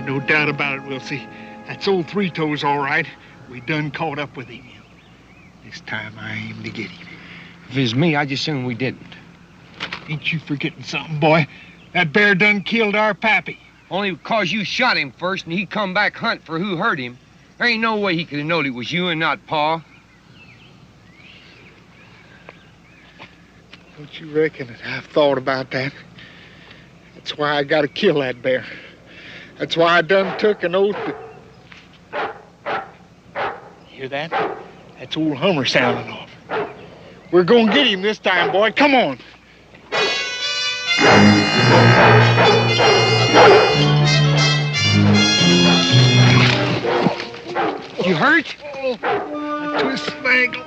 no doubt about it, Wilsie. That's old Three Toes, all right. We done caught up with him. This time I aim to get him. If it's me, I'd just assume we didn't. Ain't you forgetting something, boy? That bear done killed our pappy. Only because you shot him first and he come back hunt for who hurt him. There ain't no way he could have known it was you and not Pa. Don't you reckon that I've thought about that? That's why I gotta kill that bear. That's why I done took an oath to... Hear that? That's old Hummer sounding off. We're gonna get him this time, boy. Come on. You hurt? I twisted my ankle.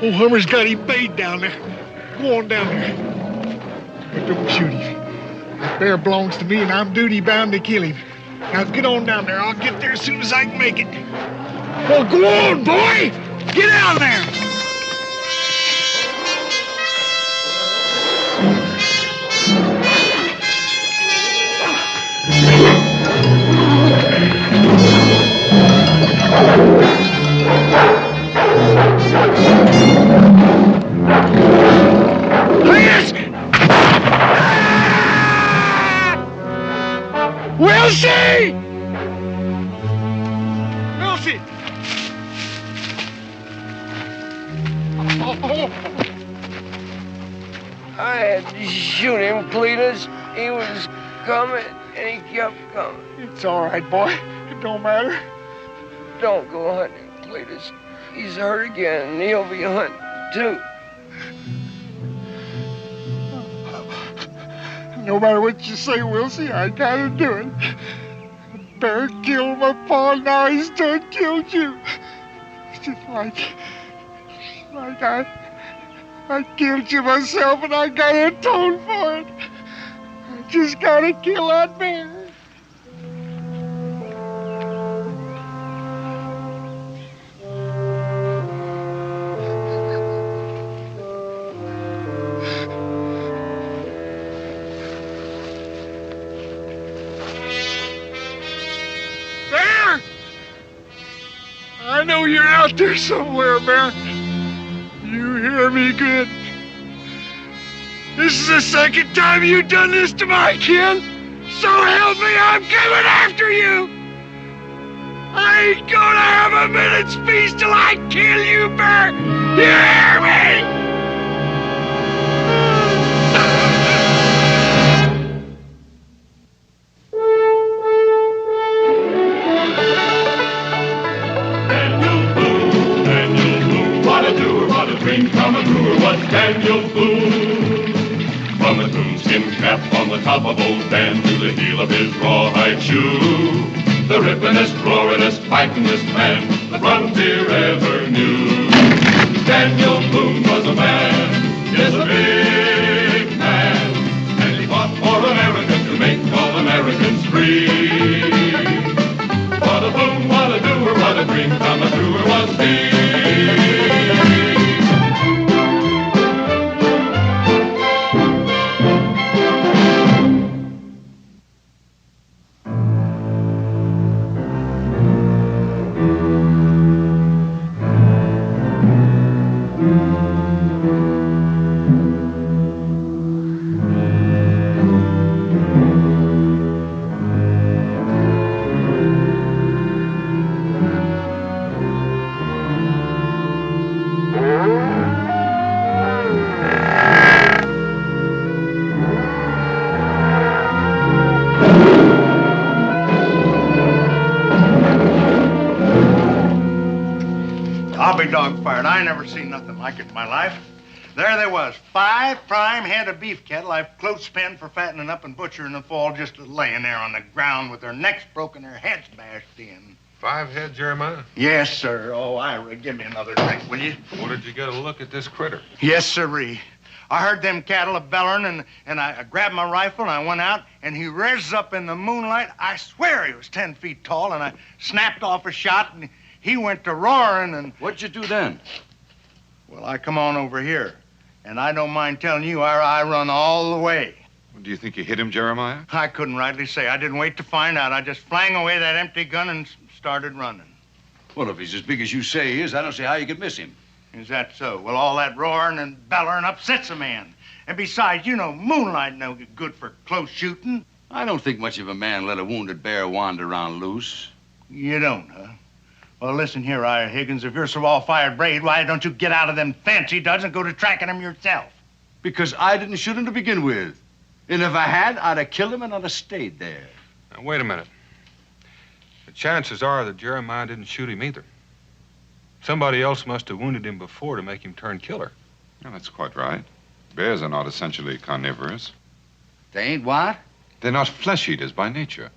Old Hummer's got him bayed down there. Go on down there. But don't shoot him. That bear belongs to me, and I'm duty bound to kill him. Now get on down there. I'll get there as soon as I can make it. Well, go on, boy! Get out there! Wilsie! Wilsie! I had to shoot him, Cletus. He was coming, and he kept coming. It's all right, boy. It don't matter. Don't go hunting, Cletus. He's hurt again, and he'll be hunting, too. No matter what you say, Wilsie, I gotta do it. The bear killed my pa, now he's done killed you. It's just like I killed you myself, and I gotta atone for it. I just gotta kill that bear. I know you're out there somewhere, Bear. You hear me good. This is the second time you've done this to my kid. So help me, I'm coming after you. I ain't gonna have a minute's peace till I kill you, Bear. You hear me? Daniel Boone. From a coonskin cap on the top of old Dan to the heel of his rawhide shoe, the rippin'est, roaring'est, fighting'est man the frontier ever knew. Daniel Boone was a man, yes, a big man, and he fought for America to make all Americans free. What a Boone, what a doer, what a dream come truer was he. Dog-fired. I never seen nothing like it in my life. There they was, 5 prime head of beef cattle I've close penned for fattening up and butchering in the fall, just laying there on the ground with their necks broken, their heads bashed in. 5 head, Jeremiah? Yes, sir. Oh, Ira, give me another drink, will you? Well, did you get a look at this critter? Yes, sirree. I heard them cattle a-bellering, and I grabbed my rifle, and I went out, and he rises up in the moonlight. I swear he was 10 feet tall, and I snapped off a shot, and he went to roaring, and... What'd you do then? Well, I come on over here. And I don't mind telling you, I run all the way. Do you think you hit him, Jeremiah? I couldn't rightly say. I didn't wait to find out. I just flung away that empty gun and started running. Well, if he's as big as you say he is, I don't see how you could miss him. Is that so? Well, all that roaring and bellowing upsets a man. And besides, you know, moonlight no good for close shooting. I don't think much of a man let a wounded bear wander around loose. You don't, huh? Well, listen here, Ira Higgins. If you're so all-fired brave, why don't you get out of them fancy duds and go to tracking them yourself? Because I didn't shoot him to begin with. And if I had, I'd have killed him and I'd have stayed there. Now, wait a minute. The chances are that Jeremiah didn't shoot him either. Somebody else must have wounded him before to make him turn killer. Yeah, that's quite right. Bears are not essentially carnivorous. They ain't what? They're not flesh eaters by nature.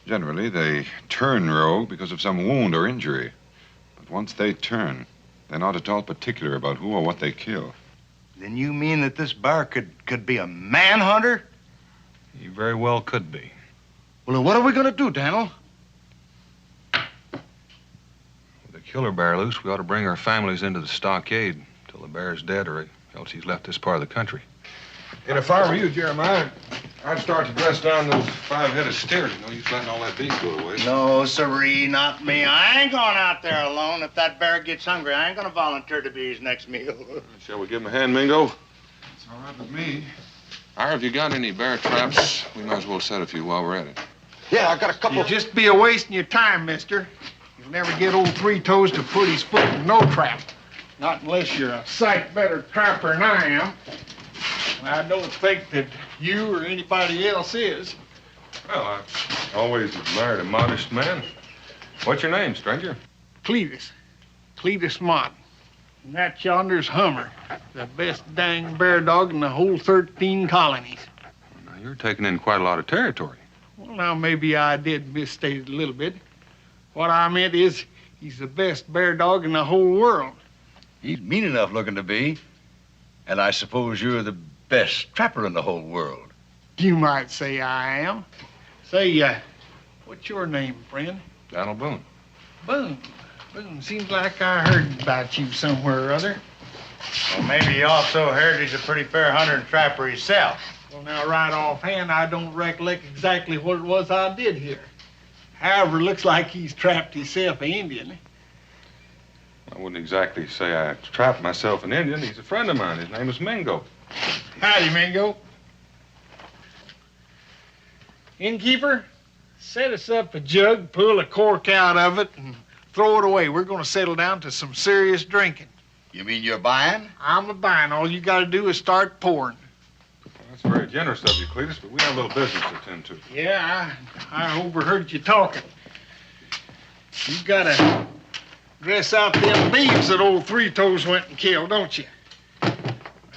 Generally, they turn rogue because of some wound or injury. But once they turn, they're not at all particular about who or what they kill. Then you mean that this bear could be a manhunter? He very well could be. Well, what are we going to do, Daniel? With a killer bear loose, we ought to bring our families into the stockade till the bear's dead or else he's left this part of the country. And if I were you, Jeremiah, I'd start to dress down those 5-headed steers. No use letting all that beef go to waste. No, sirree, not me. I ain't going out there alone. If that bear gets hungry, I ain't going to volunteer to be his next meal. Shall we give him a hand, Mingo? It's all right with me. Ira, have you got any bear traps? We might as well set a few while we're at it. Yeah, I got a couple. You just be a-wasting your time, mister. You'll never get old Three Toes to put his foot in no trap. Not unless you're a sight better trapper than I am. I don't think that you or anybody else is. Well, I've always admired a modest man. What's your name, stranger? Cletus. Cletus Mott. And that yonder's Hummer. The best dang bear dog in the whole 13 colonies. Now, you're taking in quite a lot of territory. Well, now, maybe I did misstate it a little bit. What I meant is he's the best bear dog in the whole world. He's mean enough looking to be. And I suppose you're the best trapper in the whole world. You might say I am. Say, what's your name, friend? Donald Boone. Boone. Boone, seems like I heard about you somewhere or other. Well, maybe you also heard he's a pretty fair hunter and trapper himself. Well, now, right offhand, I don't recollect exactly what it was I did here. However, looks like he's trapped himself an Indian. I wouldn't exactly say I trapped myself an Indian. He's a friend of mine. His name is Mingo. Howdy, Mingo. Innkeeper, set us up a jug, pull a cork out of it, and throw it away. We're going to settle down to some serious drinking. You mean you're buying? I'm a buying. All you got to do is start pouring. Well, that's very generous of you, Cletus, but we have a little business to attend to. Yeah, I overheard you talking. You got to dress out them beeves that old Three Toes went and killed, don't you?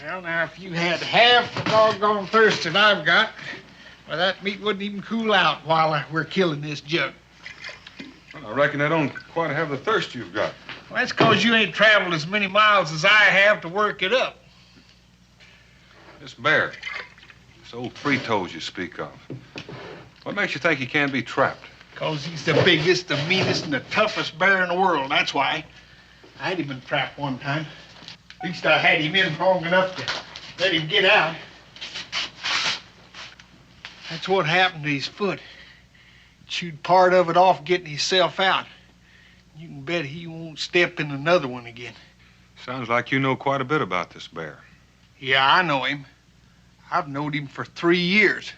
Well, now, if you had half the doggone thirst that I've got, well, that meat wouldn't even cool out while we're killing this jug. Well, I reckon I don't quite have the thirst you've got. Well, that's because you ain't traveled as many miles as I have to work it up. This bear, this old Three Toes you speak of, what makes you think he can't be trapped? Because he's the biggest, the meanest, and the toughest bear in the world, that's why. I had him in a trap one time. At least I had him in long enough to let him get out. That's what happened to his foot. Chewed part of it off getting himself out. You can bet he won't step in another one again. Sounds like you know quite a bit about this bear. Yeah, I know him. I've known him for 3 years.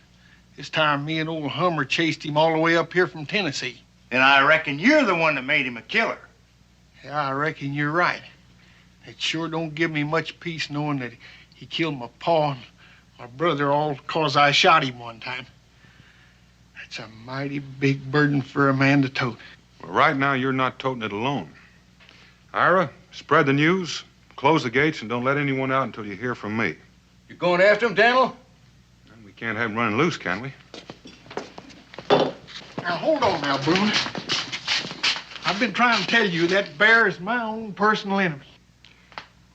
This time me and old Hummer chased him all the way up here from Tennessee. And I reckon you're the one that made him a killer. Yeah, I reckon you're right. It sure don't give me much peace knowing that he killed my pa and my brother all 'cause I shot him one time. That's a mighty big burden for a man to tote. Well, right now, you're not toting it alone. Ira, spread the news, close the gates, and don't let anyone out until you hear from me. You going after him, Daniel? We can't have him running loose, can we? Now, hold on now, Boone. I've been trying to tell you that bear is my own personal enemy.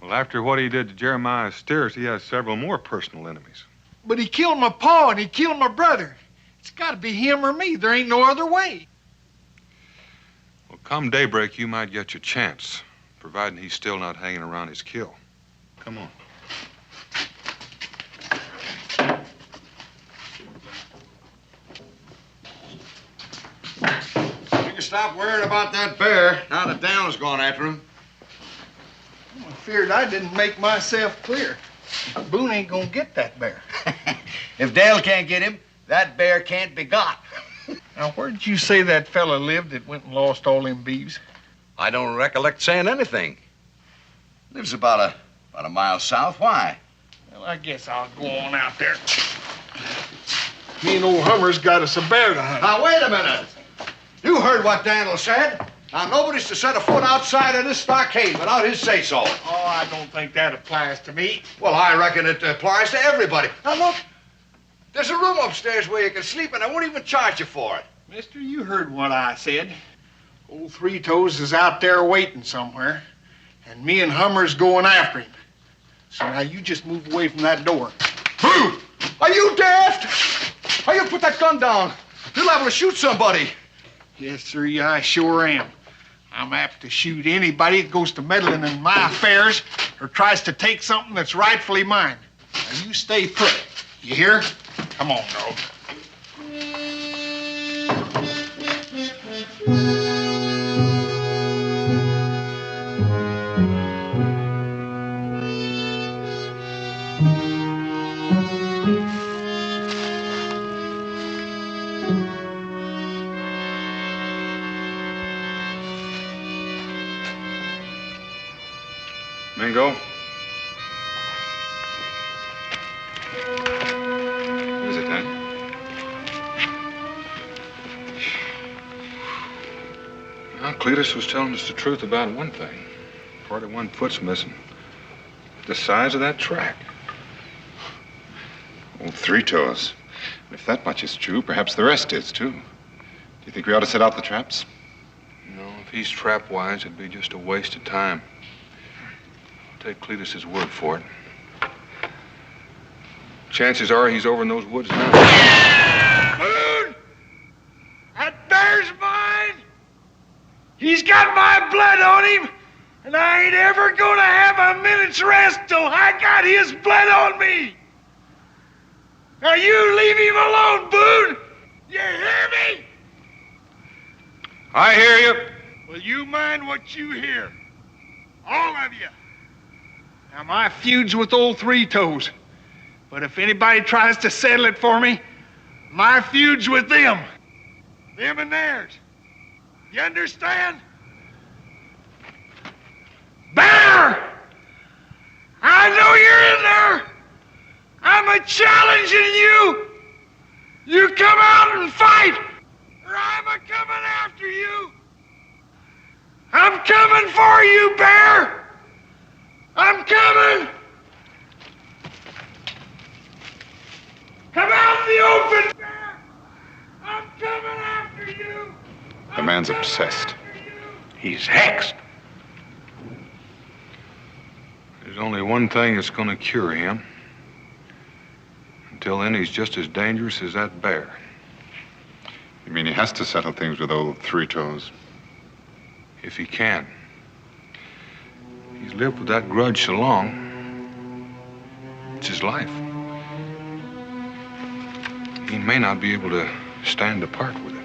Well, after what he did to Jeremiah's steers, he has several more personal enemies. But he killed my pa and he killed my brother. It's got to be him or me. There ain't no other way. Well, come daybreak, you might get your chance. providing he's still not hanging around his kill. Come on. You can stop worrying about that bear now that Dale's gone after him. I feared I didn't make myself clear. Boone ain't gonna get that bear. If Dale can't get him, that bear can't be got. Now, where did you say that fella lived that went and lost all them beeves? I don't recollect saying anything. Lives about a mile south. Why? Well, I guess I'll go on out there. Me and old Hummer's got us a bear to hunt. Now, wait a minute. You heard what Daniel said. Now, nobody's to set a foot outside of this stockade without his say-so. Oh, I don't think that applies to me. Well, I reckon it applies to everybody. Now, look. There's a room upstairs where you can sleep, and I won't even charge you for it. Mister, you heard what I said. Old Three Toes is out there waiting somewhere, and me and Hummer's going after him. So now you just move away from that door. Boo! Are you daft? Are you put that gun down? You're liable to shoot somebody. Yes, sir, I sure am. I'm apt to shoot anybody that goes to meddling in my affairs or tries to take something that's rightfully mine. Now, you stay put. You hear? Come on, dog. Mingo? What is it, Dad? Well, Cletus was telling us the truth about one thing. Part of one foot's missing. The size of that track. Old Three Toes. If that much is true, perhaps the rest is, too. Do you think we ought to set out the traps? No, if he's trap-wise, it'd be just a waste of time. Take Cletus's word for it. Chances are he's over in those woods now. Boone! That bear's mine! He's got my blood on him, and I ain't ever gonna have a minute's rest till I got his blood on me! Now you leave him alone, Boone! You hear me? I hear you. Well, you mind what you hear. All of you. Now, my feud's with old Three Toes. But if anybody tries to settle it for me, my feud's with them. Them and theirs. You understand? Bear! I know you're in there! I'm a-challenging you! You come out and fight, or I'm a-coming after you! I'm coming for you, Bear! I'm coming! Come out in the open, Bear! I'm coming after you! The man's obsessed. He's hexed. There's only one thing that's going to cure him. Until then, he's just as dangerous as that bear. You mean he has to settle things with old Three Toes? If he can. He's lived with that grudge so long. It's his life. He may not be able to stand apart with it.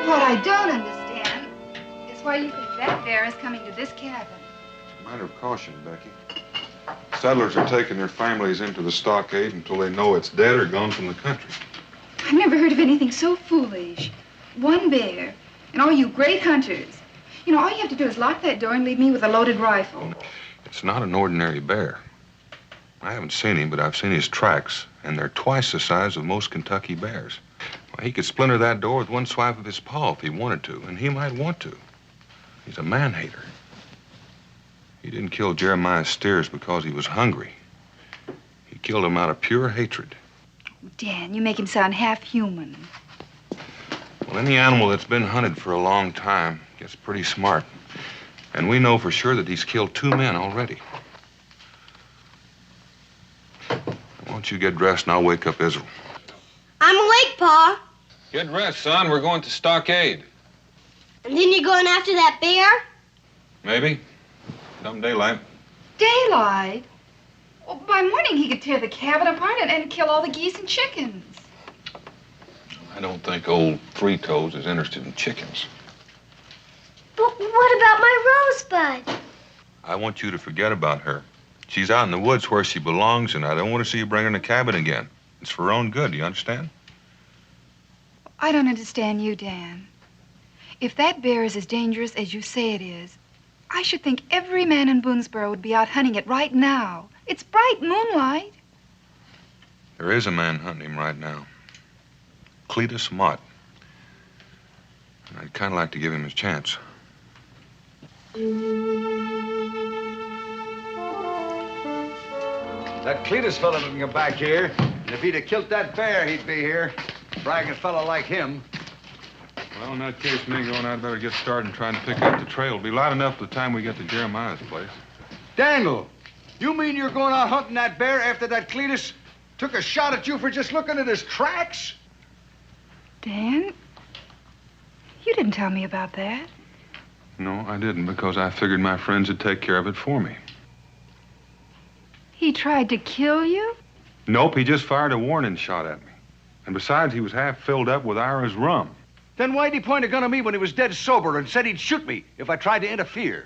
What I don't understand is why you think that bear is coming to this cabin. It's a matter of caution, Becky. Settlers are taking their families into the stockade until they know it's dead or gone from the country. I've never heard of anything so foolish. One bear, and all you great hunters. You know, all you have to do is lock that door and leave me with a loaded rifle. It's not an ordinary bear. I haven't seen him, but I've seen his tracks, and they're twice the size of most Kentucky bears. Well, he could splinter that door with one swipe of his paw if he wanted to, and he might want to. He's a man-hater. He didn't kill Jeremiah Steers because he was hungry. He killed him out of pure hatred. Dan, you make him sound half human. Well, any animal that's been hunted for a long time gets pretty smart. And we know for sure that he's killed 2 men already. don't you get dressed and I'll wake up Israel. I'm awake, Pa. Get dressed, son. We're going to Stockade. And then you're going after that bear? Maybe. Come daylight. Daylight? Well, by morning he could tear the cabin apart and kill all the geese and chickens. I don't think old Three Toes is interested in chickens. But what about my Rosebud? I want you to forget about her. She's out in the woods where she belongs, and I don't want to see you bring her in the cabin again. It's for her own good, do you understand? I don't understand you, Dan. If that bear is as dangerous as you say it is, I should think every man in Boonesboro would be out hunting it right now. It's bright moonlight. There is a man hunting him right now. Cletus Mott. And I'd kind of like to give him his chance. That Cletus fella didn't get back here. And if he'd have killed that bear, he'd be here. Bragging fellow like him. Well, in that case, Mingo and I'd better get started and trying to pick up the trail. It'll be light enough by the time we get to Jeremiah's place. Daniel, you mean you're going out hunting that bear after that Cletus took a shot at you for just looking at his tracks? Dan, you didn't tell me about that. No, I didn't, because I figured my friends would take care of it for me. He tried to kill you? Nope, he just fired a warning shot at me. And besides, he was half filled up with Ira's rum. Then why'd he point a gun at me when he was dead sober and said he'd shoot me if I tried to interfere?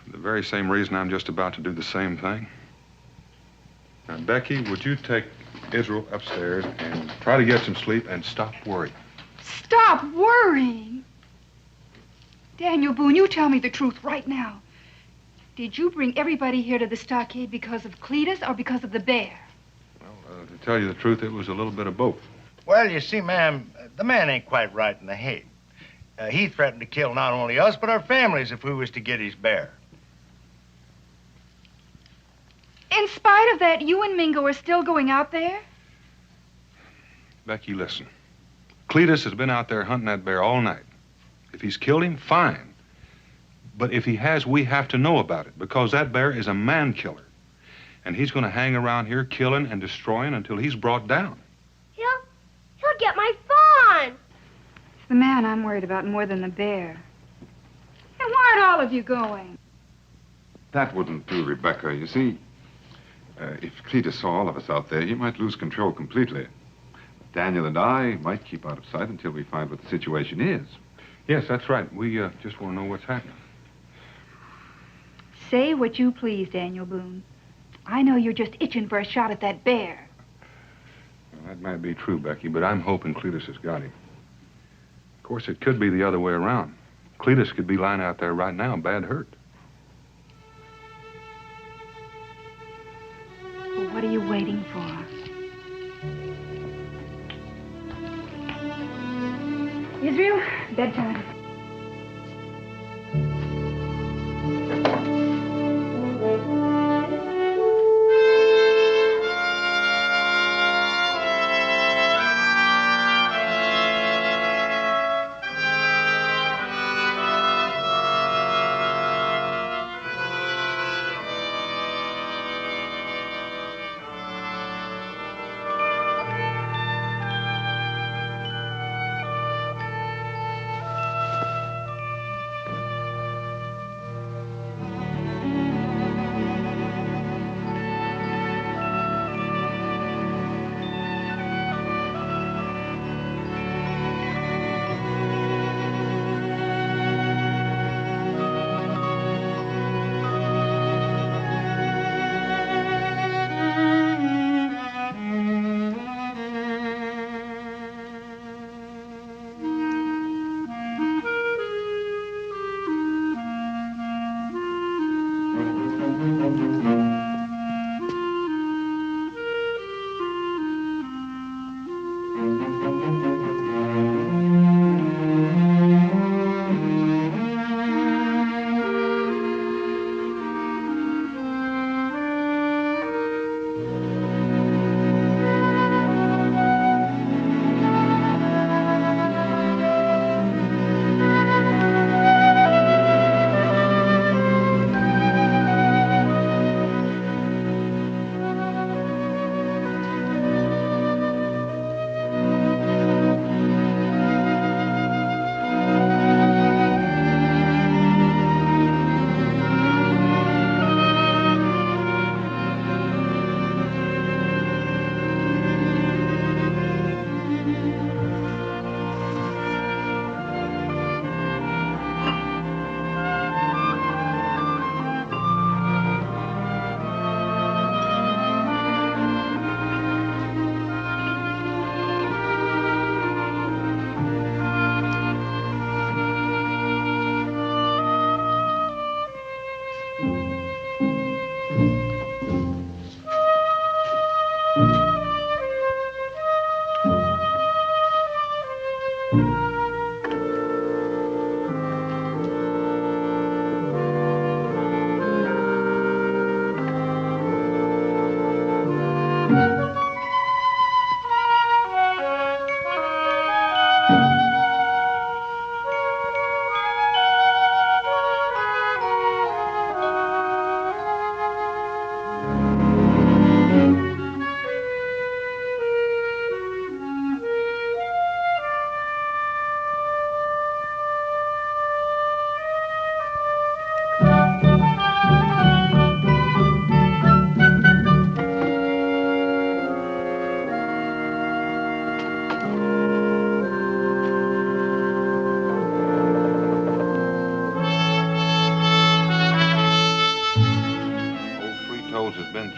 For the very same reason I'm just about to do the same thing. Now, Becky, would you take Israel upstairs and try to get some sleep and stop worrying? Stop worrying. Daniel Boone, you tell me the truth right now. Did you bring everybody here to the stockade because of Cletus or because of the bear? Well, to tell you the truth, it was a little bit of both. Well, you see, ma'am, the man ain't quite right in the head. He threatened to kill not only us, but our families if we was to get his bear. In spite of that, you and Mingo are still going out there? Becky, listen. Cletus has been out there hunting that bear all night. If he's killed him, fine. But if he has, we have to know about it, because that bear is a man killer. And he's going to hang around here killing and destroying until he's brought down. He'll get my fawn. It's the man I'm worried about more than the bear. And why aren't all of you going? That wouldn't do, Rebecca. You see, if Cletus saw all of us out there, he might lose control completely. Daniel and I might keep out of sight until we find what the situation is. Yes, that's right. We just want to know what's happening. Say what you please, Daniel Boone. I know you're just itching for a shot at that bear. Well, that might be true, Becky, but I'm hoping Cletus has got him. Of course, it could be the other way around. Cletus could be lying out there right now, bad hurt. Well, what are you waiting for? Israel, bedtime.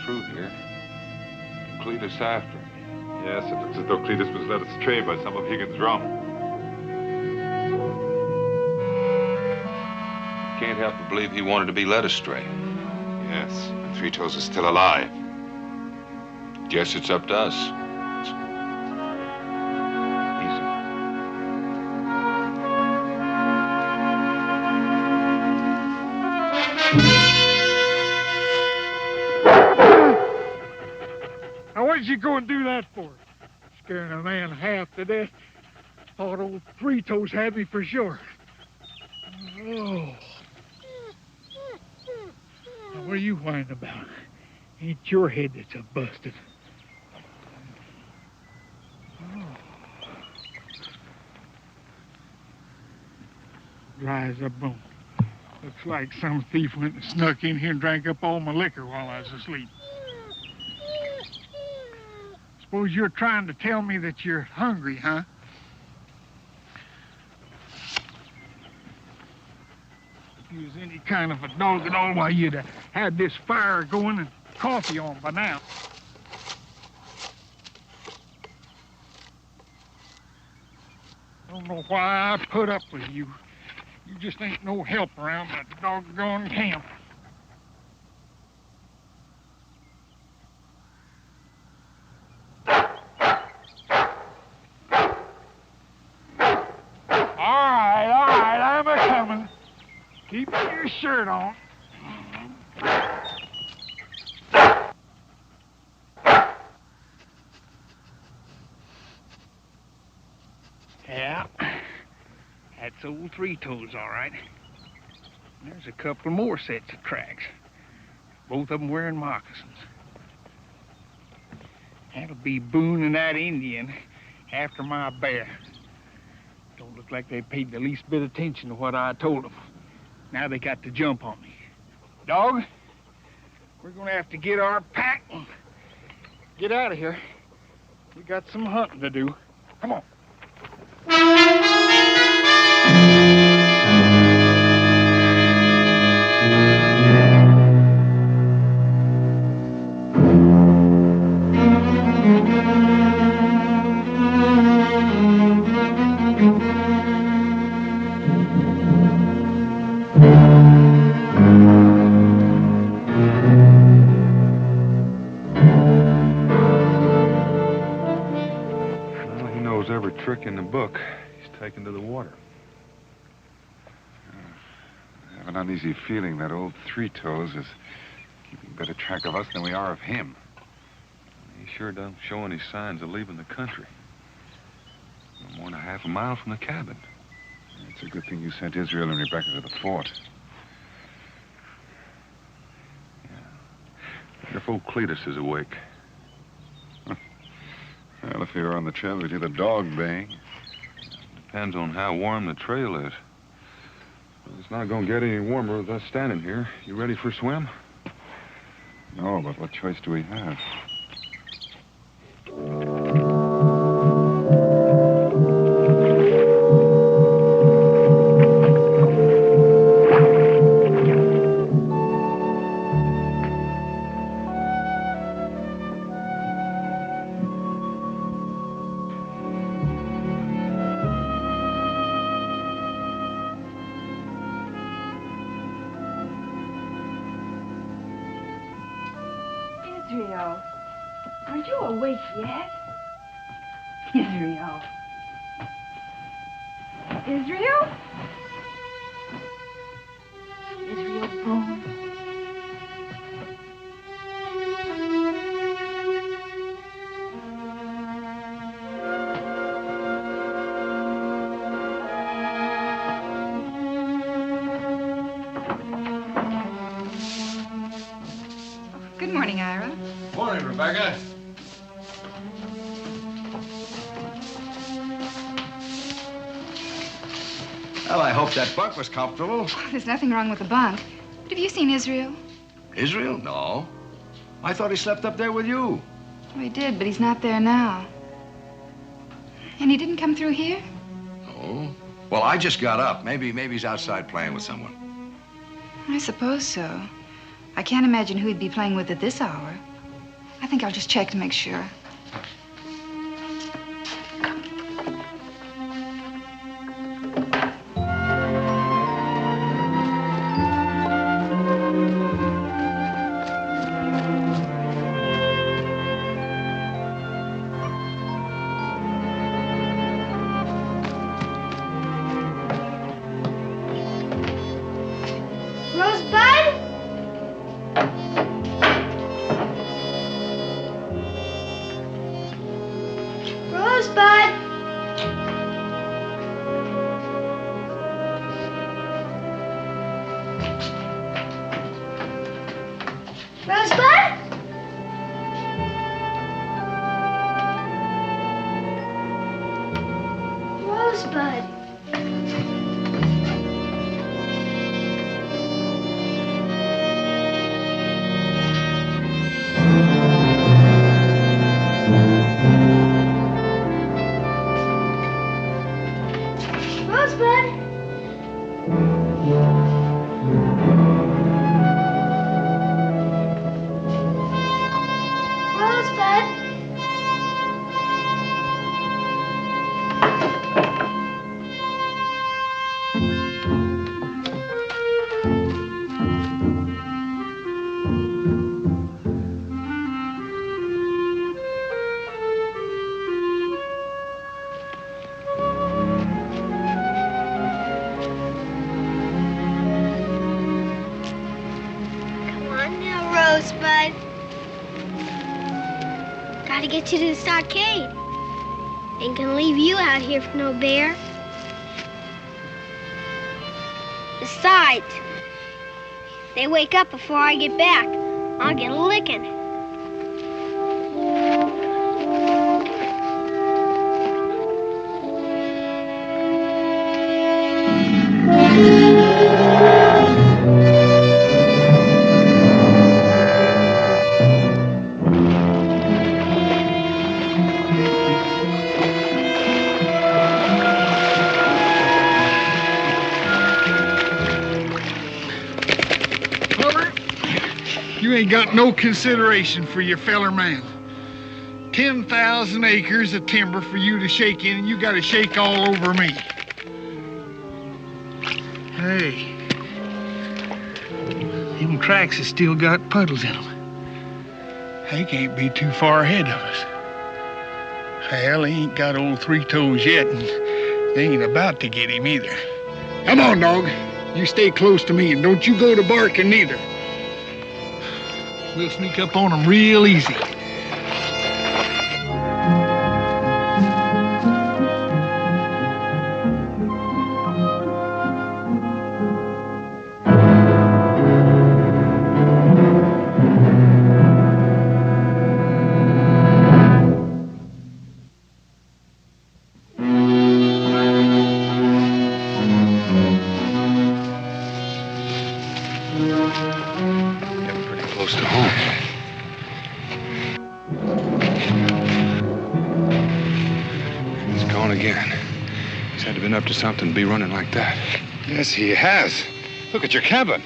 Through here. Cletus after him. Yes, it looks as though Cletus was led astray by some of Higgins' rum. Can't help but believe he wanted to be led astray. Yes, and Three Toes is still alive. Guess it's up to us. What'd you go and do that for? Scaring a man half to death. Thought old Three Toes had me for sure. Oh. Now, what are you whining about? Ain't your head that's a-busted. Oh. Dry as a bone. Looks like some thief went and snuck in here and drank up all my liquor while I was asleep. Suppose you're trying to tell me that you're hungry, huh? If you was any kind of a dog at all, why, you'd have had this fire going and coffee on by now. Don't know why I put up with you. You just ain't no help around that doggone camp. All right, I'm a-coming. Keep your shirt on. Yeah, that's old Three Toes, all right. There's a couple more sets of tracks. Both of them wearing moccasins. That'll be Boone and that Indian after my bear. Don't look like they paid the least bit of attention to what I told them. Now they got to jump on me. Dog, we're gonna have to get our pack and get out of here. We got some hunting to do. Come on. Every trick in the book, he's taken to the water. I have an uneasy feeling that old Three Toes is keeping better track of us than we are of him. He sure doesn't show any signs of leaving the country. No more than a half a mile from the cabin. It's a good thing you sent Israel and Rebecca to the fort. Yeah. Wonder if old Cletus is awake. Well, if he were on the trail, we'd hear the dog bang. Depends on how warm the trail is. Well, it's not going to get any warmer with us standing here. You ready for a swim? No, but what choice do we have? Israel, awake yet? Israel. Israel? Israel Boone. Good morning, Ira. Morning, Rebecca. Well, I hope that bunk was comfortable. There's nothing wrong with the bunk. But have you seen Israel? Israel? No. I thought he slept up there with you. Oh, he did, but he's not there now. And he didn't come through here? Oh. Well, I just got up. Maybe he's outside playing with someone. I suppose so. I can't imagine who he'd be playing with at this hour. I think I'll just check to make sure. Rosebud? Rosebud? Rosebud? Rosebud. Rosebud. Rosebud. Come on now, Rosebud. Gotta get you to the stockade. Ain't gonna leave you out here for no bear. Besides, if they wake up before I get back, I'll get a licking. You ain't got no consideration for your feller man. 10,000 acres of timber for you to shake in, and you gotta shake all over me. Hey, them tracks have still got puddles in them. They can't be too far ahead of us. Hell, he ain't got old Three Toes yet, and they ain't about to get him either. Come on, dog. You stay close to me, and don't you go to barking neither. We'll sneak up on them real easy. Getting pretty close to home. He's gone again. He's had to been up to something to be running like that. Yes, he has. Look at your cabin.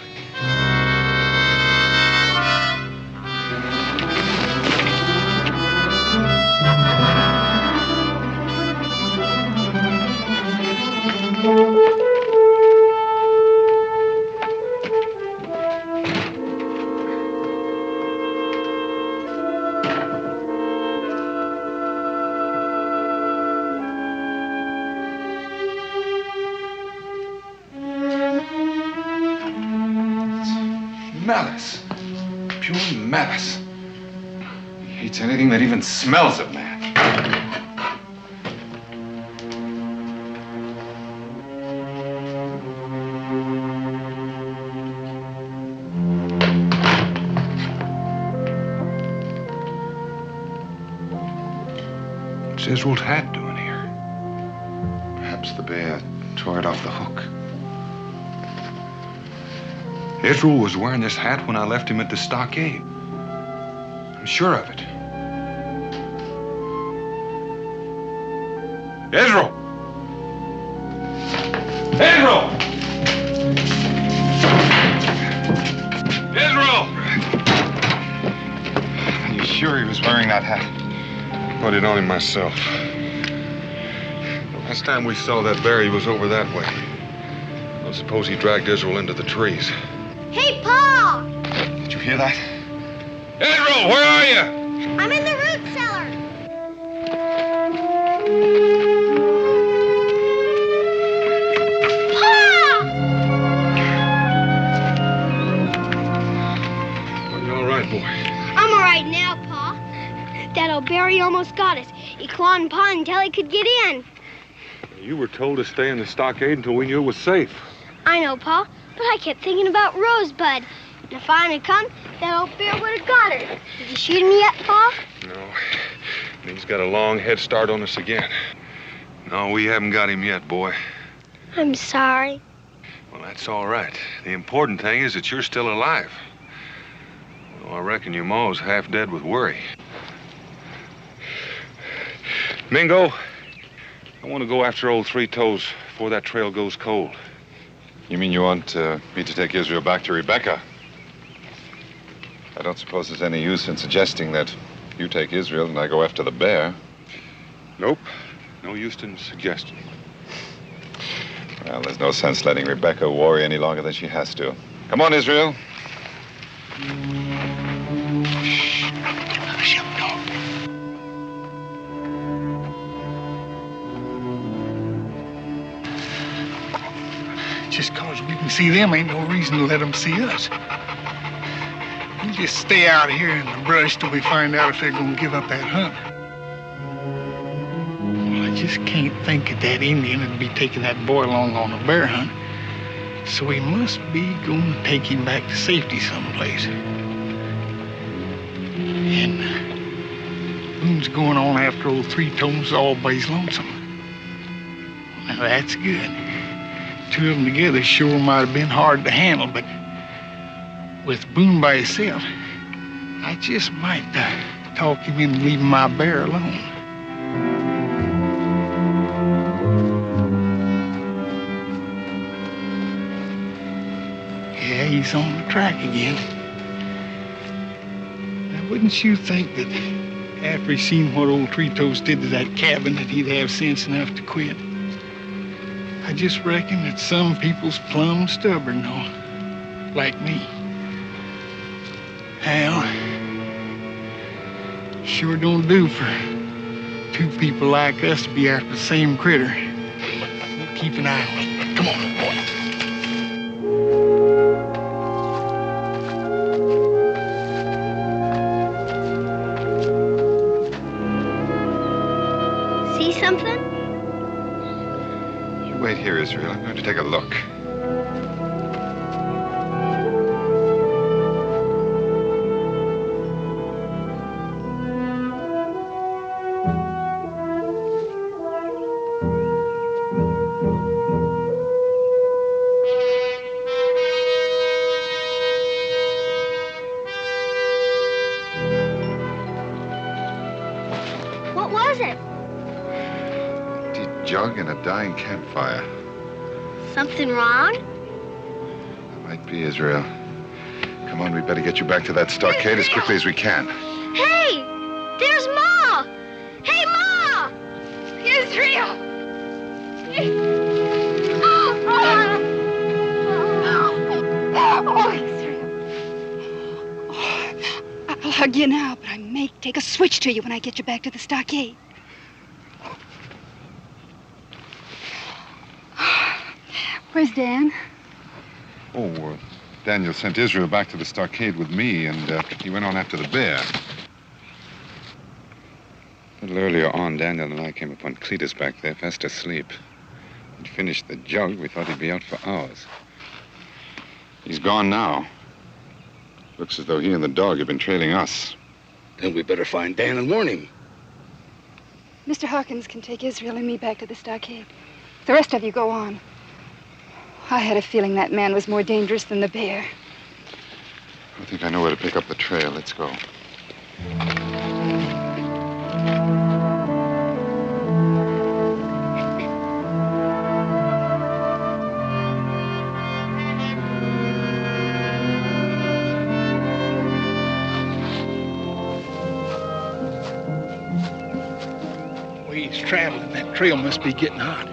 Malice. Pure malice. He hates anything that even smells of man. What's Israel's hat doing here? Perhaps the bear tore it off the hook. Israel was wearing this hat when I left him at the stockade. I'm sure of it. Israel! Israel! Israel! Are you sure he was wearing that hat? Put it on him myself. The last time we saw that bear, he was over that way. I suppose he dragged Israel into the trees. Hey, Paul! Did you hear that? Israel, where are you? I'm in the root cellar. Paul! Are you all right, boy? I'm all right now, Pa. That old bear, he almost got us. He clawed and pawed until he could get in. You were told to stay in the stockade until we knew it was safe. I know, Pa, but I kept thinking about Rosebud. And if I hadn't come, that old bear would have got her. Did you shoot him yet, Pa? No. And he's got a long head start on us again. No, we haven't got him yet, boy. I'm sorry. Well, that's all right. The important thing is that you're still alive. Well, I reckon your ma's half dead with worry. Mingo, I want to go after old Three Toes before that trail goes cold. You mean you want me to take Israel back to Rebecca? I don't suppose there's any use in suggesting that you take Israel and I go after the bear. Nope. No use in suggesting. Well, there's no sense letting Rebecca worry any longer than she has to. Come on, Israel. Just 'cause we can see them ain't no reason to let them see us. You just stay out here in the brush till we find out if they're gonna give up that hunt. Well, I just can't think that Indian would be taking that boy along on a bear hunt. So we must be gonna take him back to safety someplace. And Boone's going on after old Three Toes always lonesome. Now that's good. Two of them together sure might have been hard to handle, but with Boone by himself, I just might talk him into leaving my bear alone. Yeah, he's on the track again. Now, wouldn't you think that after he seen what old Three Toes did to that cabin that he'd have sense enough to quit? I just reckon that some people's plumb stubborn, though, like me. Hell, sure don't do for two people like us to be after the same critter. We'll keep an eye on it. Come on, boy. See something? Wait here, Israel. I'm going to take a look. What was it? Empty jug and a dying campfire. Something wrong? That might be, Israel. Come on, we better get you back to that stockade as quickly as we can. Hey! There's Ma! Hey, Ma! Israel! Oh, Israel. I'll hug you now, but I may take a switch to you when I get you back to the stockade. Where's Dan? Oh, Daniel sent Israel back to the stockade with me, and he went on after the bear. A little earlier on, Daniel and I came upon Cletus back there, fast asleep. He'd finished the jug. We thought he'd be out for hours. He's gone now. Looks as though he and the dog have been trailing us. Then we better find Dan and warn him. Mr. Hawkins can take Israel and me back to the stockade. The rest of you go on. I had a feeling that man was more dangerous than the bear. I think I know where to pick up the trail. Let's go. The way he's traveling, that trail must be getting hot.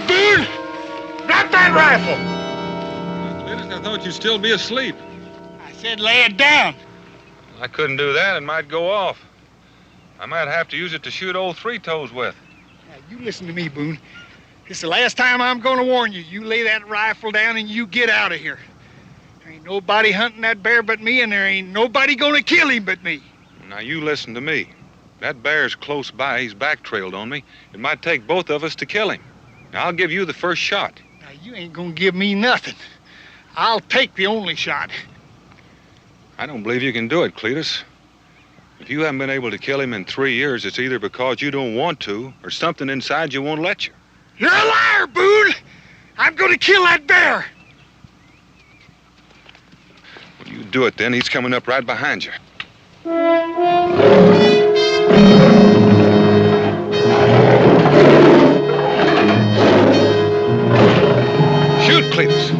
Boone! Drop that rifle! Cletus, I thought you'd still be asleep. I said lay it down. I couldn't do that. It might go off. I might have to use it to shoot old Three Toes with. Now, you listen to me, Boone. This is the last time I'm going to warn you. You lay that rifle down and you get out of here. There ain't nobody hunting that bear but me, and there ain't nobody going to kill him but me. Now, you listen to me. That bear's close by. He's back-trailed on me. It might take both of us to kill him. Now, I'll give you the first shot. Now, you ain't gonna give me nothing. I'll take the only shot. I don't believe you can do it, Cletus. If you haven't been able to kill him in 3 years, it's either because you don't want to or something inside you won't let you. You're a liar, Boone! I'm gonna kill that bear! Well, you do it then. He's coming up right behind you. Shoot, Cletus.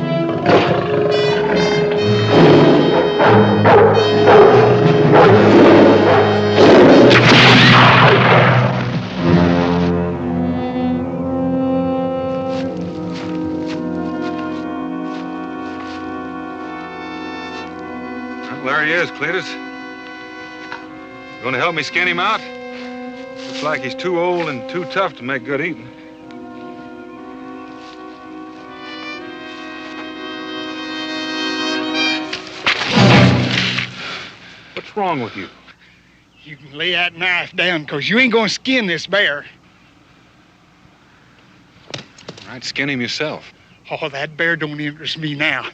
Well, there he is, Cletus. You want to help me skin him out? Looks like he's too old and too tough to make good eating. What's wrong with you? You can lay that knife down, because you ain't gonna skin this bear. All right, skin him yourself. Oh, that bear don't interest me now.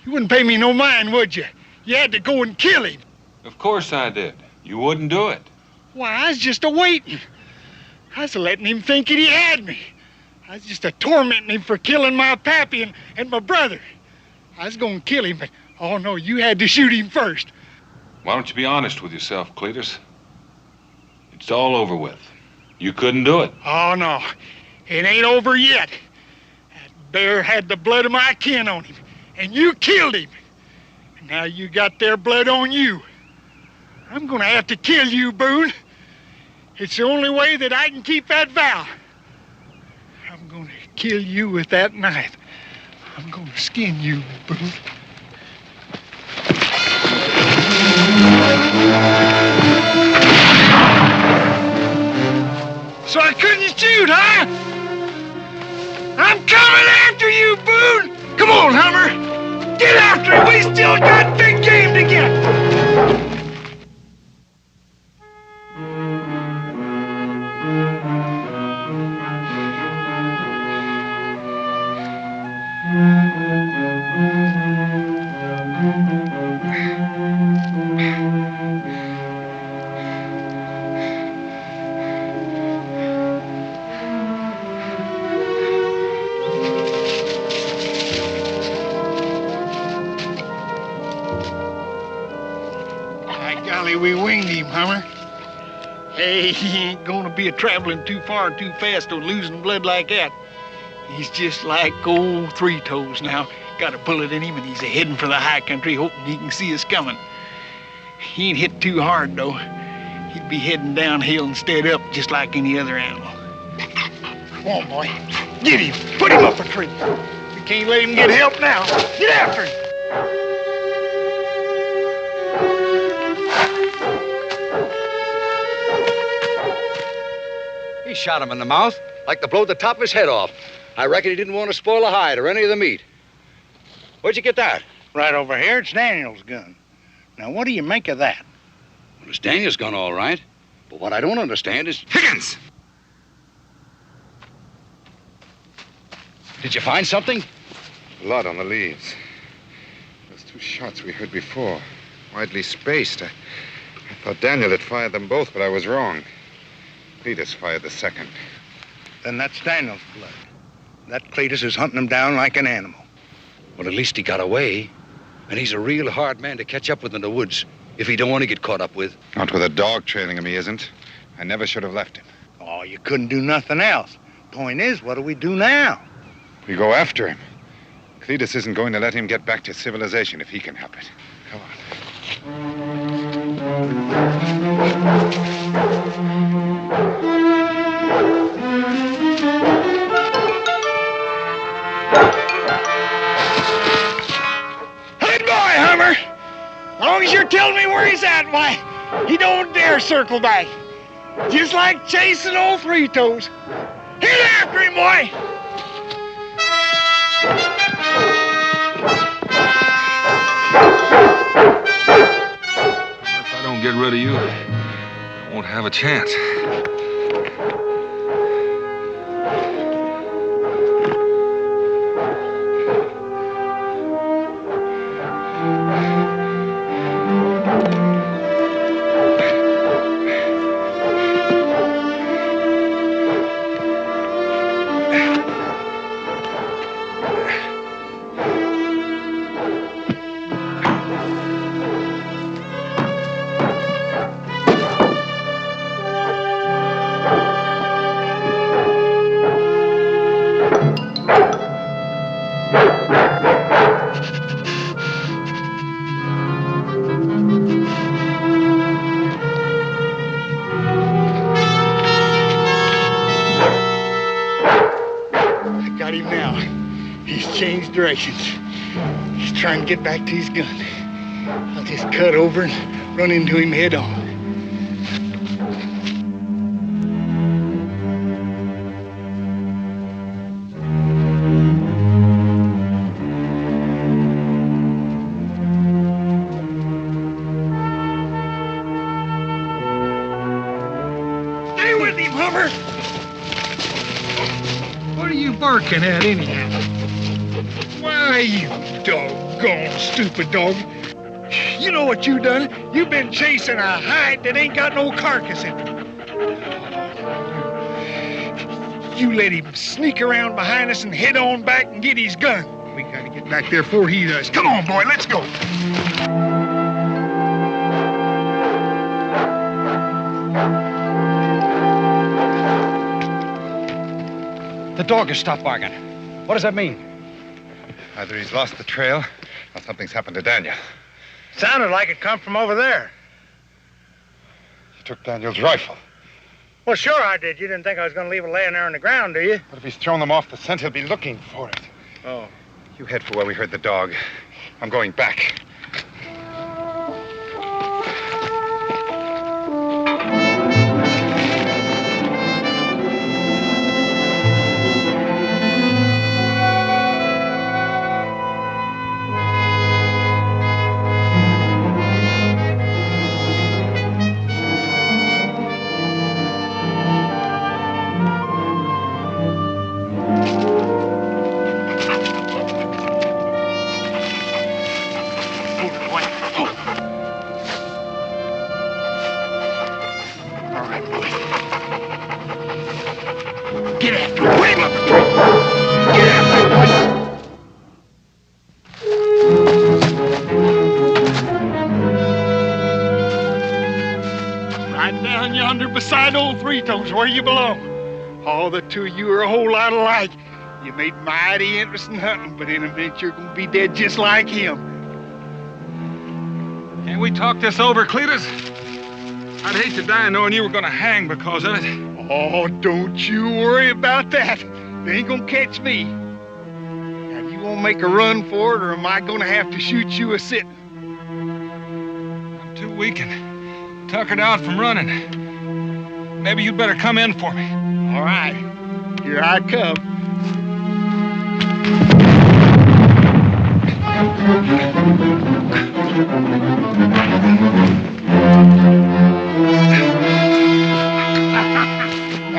You wouldn't pay me no mind, would you? You had to go and kill him. Of course I did. You wouldn't do it. Why, I was just a-waiting. I was letting him think that he had me. I was just a-tormenting him for killing my pappy and my brother. I was gonna kill him, but, oh, no, you had to shoot him first. Why don't you be honest with yourself, Cletus? It's all over with. You couldn't do it. Oh, no. It ain't over yet. That bear had the blood of my kin on him, and you killed him. And now you got their blood on you. I'm gonna have to kill you, Boone. It's the only way that I can keep that vow. I'm gonna kill you with that knife. I'm gonna skin you, Boone. So I couldn't shoot, huh? I'm coming after you, Boone! Come on, Hummer! Get after it! We still got big game to get! We winged him, Hummer. Hey, he ain't gonna be a-traveling too far and too fast or losing blood like that. He's just like old Three Toes now. Got a bullet in him and he's a-heading for the high country, hoping he can see us coming. He ain't hit too hard, though. He'd be heading downhill instead up, just like any other animal. Come on, boy. Get him. Put him up a tree. You can't let him get help now. Get after him. He shot him in the mouth, like to blow the top of his head off. I reckon he didn't want to spoil the hide or any of the meat. Where'd you get that? Right over here, it's Daniel's gun. Now, what do you make of that? Well, it's Daniel's gun, all right. But what I don't understand is... Higgins! Did you find something? Blood on the leaves. Those two shots we heard before, widely spaced. I thought Daniel had fired them both, but I was wrong. Cletus fired the second. Then that's Daniel's blood. That Cletus is hunting him down like an animal. Well, at least he got away. And he's a real hard man to catch up with in the woods if he don't want to get caught up with. Not with a dog trailing him, he isn't. I never should have left him. Oh, you couldn't do nothing else. Point is, what do we do now? We go after him. Cletus isn't going to let him get back to civilization if he can help it. Come on. Good boy, Hummer. As long as you're telling me where he's at, why, he don't dare circle back. Just like chasing old Three Toes. Get after him, boy! If I don't get rid of you, I won't have a chance. Directions. He's trying to get back to his gun. I'll just cut over and run into him head on. Stay with him, Hummer! What are you barking at anyhow? Why, you doggone stupid dog. You know what you done? You've been chasing a hide that ain't got no carcass in it. You let him sneak around behind us and head on back and get his gun. We gotta get back there before he does. Come on, boy, let's go. The dog has stopped barking. What does that mean? Either he's lost the trail, or something's happened to Daniel. Sounded like it come from over there. You took Daniel's rifle. Well, sure I did. You didn't think I was going to leave it laying there on the ground, do you? But if he's thrown them off the scent, he'll be looking for it. Oh. You head for where we heard the dog. I'm going back. Beside old Three Toes, where you belong. All the two of you are a whole lot alike. You made mighty interesting hunting, but in a minute you're gonna be dead just like him. Can't we talk this over, Cletus? I'd hate to die knowing you were gonna hang because of it. Oh, don't you worry about that. They ain't gonna catch me. Now, if you gonna make a run for it, or am I gonna have to shoot you a sitting? I'm too weak and tuckered out from running. Maybe you'd better come in for me. All right, here I come.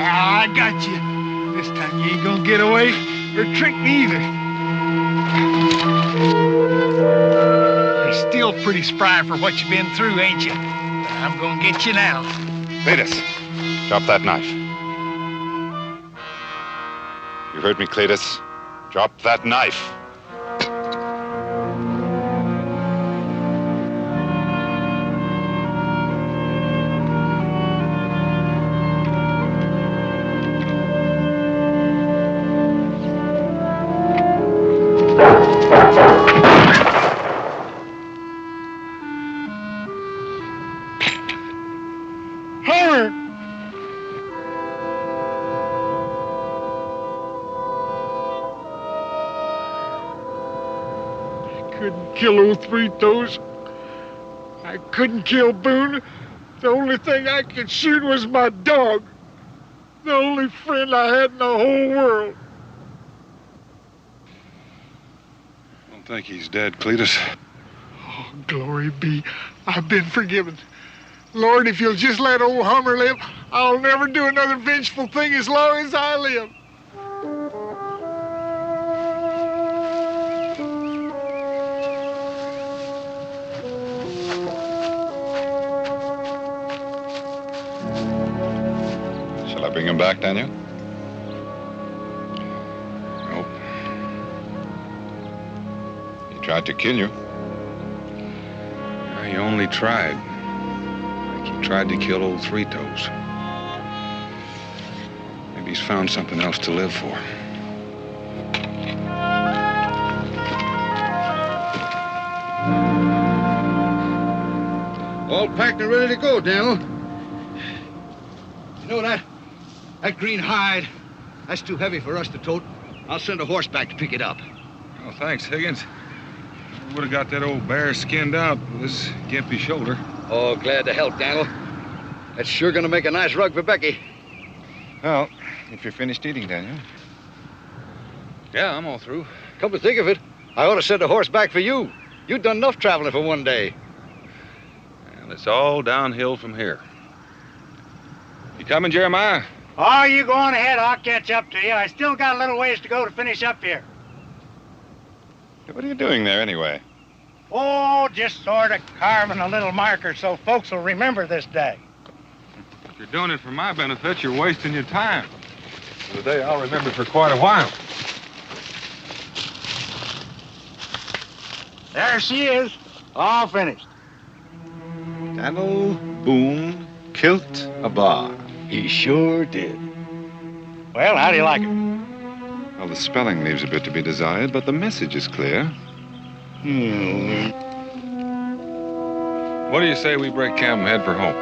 I got you. This time you ain't gonna get away or trick me either. You're still pretty spry for what you've been through, ain't you? I'm gonna get you now. Cletus, drop that knife. You heard me, Cletus. Drop that knife. Couldn't kill old Three Toes. I couldn't kill Boone. The only thing I could shoot was my dog. The only friend I had in the whole world. I don't think he's dead, Cletus. Oh, glory be. I've been forgiven. Lord, if you'll just let old Hummer live, I'll never do another vengeful thing as long as I live. Shall I bring him back, Daniel? Nope. He tried to kill you. He only tried. Like he tried to kill old Three Toes. Maybe he's found something else to live for. All packed and ready to go, Daniel. You know that green hide, that's too heavy for us to tote. I'll send a horse back to pick it up. Oh, thanks, Higgins. We would have got that old bear skinned out with his gimpy shoulder. Oh, glad to help, Daniel. That's sure gonna make a nice rug for Becky. Well, if you're finished eating, Daniel. Yeah, I'm all through. Come to think of it, I ought to send a horse back for you. You've done enough traveling for one day. Well, it's all downhill from here. You coming, Jeremiah? Oh, you go on ahead. I'll catch up to you. I still got a little ways to go to finish up here. What are you doing there, anyway? Oh, just sort of carving a little marker so folks will remember this day. If you're doing it for my benefit, you're wasting your time. It's a day I'll remember for quite a while. There she is, all finished. Daniel Boone killed a bar. He sure did. Well, how do you like it? Well, the spelling leaves a bit to be desired, but the message is clear. What do you say we break camp and head for home?